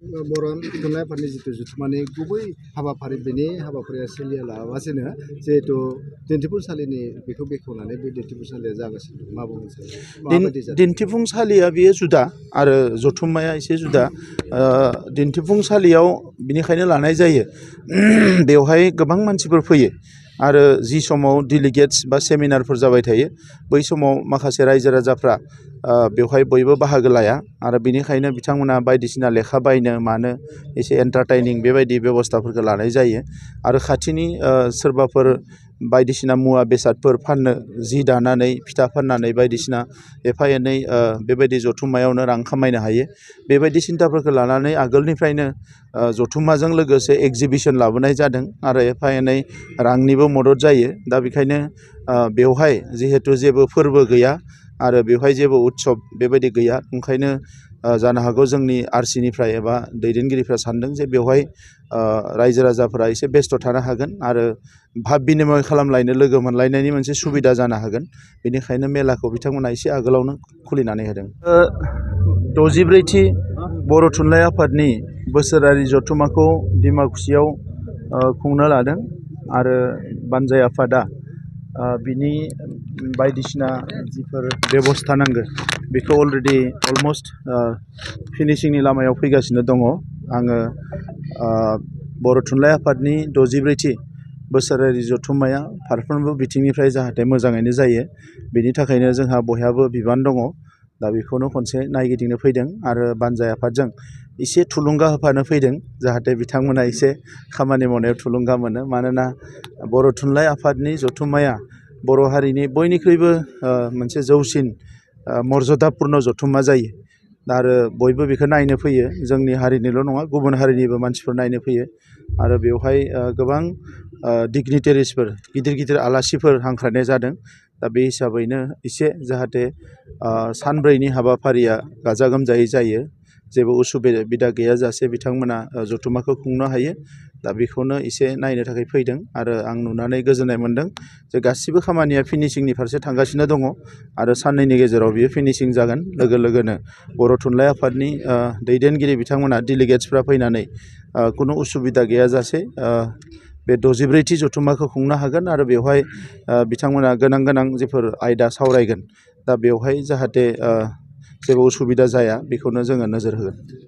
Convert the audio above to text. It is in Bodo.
बर' थुनलाइ आफादनि जिथु जथुम्मानि गुबै हाबाफारि बेनि हाबाफारिया सोलियालाबासिनो जिहेतु दिन्थिफुंसालिनि बेखौ बेखेवनानै बे दिन्थिफुंसालिया जागासिनो दं मा बुंनो सानो माबायदि जादों दिन्थिफुंसालिया बेयो जुदा आरो जथुम्माया एसे जुदा दिन्थिफुंसालियाव बिनिखायनो लानाय जायो बेवहाय गोबां मानसिफोर फैयो आरो जि समाव डेलिगेट्स बा सेमिनारफोर जाबाय थायो बै समाव माखासे रायजो राजाफ्रा बेवहाय बयबो बाहागो लाया आरो बिनिखायनो बिथांमोना बायदिसिना लेखा बायनो मानो एसे एन्टारटेइनिं बेबायदि बेबस्थाफोरखौ लानाय जायो आरो खाथिनि सोरबाफोर बायदिसिना मुवा बेसादफोर फाननो जि दानानै फिथा फाननानै बायदिसिना एफा एनै बेबायदि जथुम्मायावनो रां खामायनो हायो बेबायदि सिन्थाफोरखौ लानानै आगोलनिफ्रायनो जथुम्माजों लोगोसे एक्जिबिसन लाबोनाय जादों आरो एफा एनै रांनिबो मदद जायो दा बेखायनो बेवहाय जिहेतु जेबो फोरबो गैया आरो बेवहाय जेबो उत्सब बेबायदि गैया ओंखायनो जानो हागौ जोंनि आरसिनिफ्राय एबा दैदेनगिरिफ्रा सानदों जे बेवहाय रायजो राजाफोरा एसे बेस्थ' थानो हागोन आरो भाब बिनिमय खालामलायनो लोगो मोनलायनायनि मोनसे सुबिदा जानो हागोन बेनिखायनो मेलाखौ बिथांमोना एसे आगोलावनो खुलिनानै होदों 64थि बर' थुनलाइ आफादनि बोसोरारि जथुम्माखौ डिमाकुसियाव खुंनो लादों आरो बानजाय आफादा बिनि बायदिसिना जिफोर बेबस्था नांगौ बेखौ अलरेडि अलमस्ट फिनिशिंनि लामायाव फैगासिनो दङ आङो बर' थुनलाइ आफादनि 64थि बोसोरारि जथुम्माया फारफ्रोमबो बिथिंनिफ्राय जाहाथे मोजाङैनो जायो बेनि थाखायनो जोंहा बयहाबो बिबान दङ दा बेखौनो खनसे नायगिदिंनो फैदों आरो बानजाय आफादजों एसे थुलुंगा होफानो फैदों जाहाथे बिथांमोना एसे खामानि मावनायाव थुलुंगा मोनो मानोना बर' थुनलाइ आफादनि जथुम्माया बर' हारिनि बयनिख्रुइबो मोनसे जौसिन मर्यादापुर्न जथुम्मा जायो आरो बयबो बेखौ नायनो फैयो जोंनि हारिनिल' नङा गुबुन हारिनिबो मानसिफोर नायनो फैयो आरो बेवहाय गोबां डिगनिटारिसफोर गिदिर गिदिर आलासिफोर हांख्रायनाय जादों दा बे हिसाबैनो एसे जाहाथे सानब्रैनि हाबाफारिया गाजा गोमजायै जायो जेबो उसुबिदा गैयाजासे बिथांमोना जथुम्माखौ खुंनो हायो दा बेखौनो एसे नायनो थाखाय फैदों आरो आं नुनानै गोजोननाय मोनदों जे गासिबो खामानिया फिनिशिंनि फारसे थांगासिनो दङ आरो साननैनि गेजेराव बियो फिनिशिं जागोन लोगो लोगोनो बर' थुनलाइ आफादनि दैदेनगिरि बिथांमोना डेलिगेट्सफ्रा फैनानै खुनु उसुबिदा गैयाजासे बे 64थि जथुम्माखौ खुंनो हागोन आरो बेवहाय बिथांमोना गोनां गोनां जेफोर आयदा सावरायगोन दा बेवहाय जाहाथे जेबो उसुबिदा जाया बेखौनो जोङो नोजोर होगोन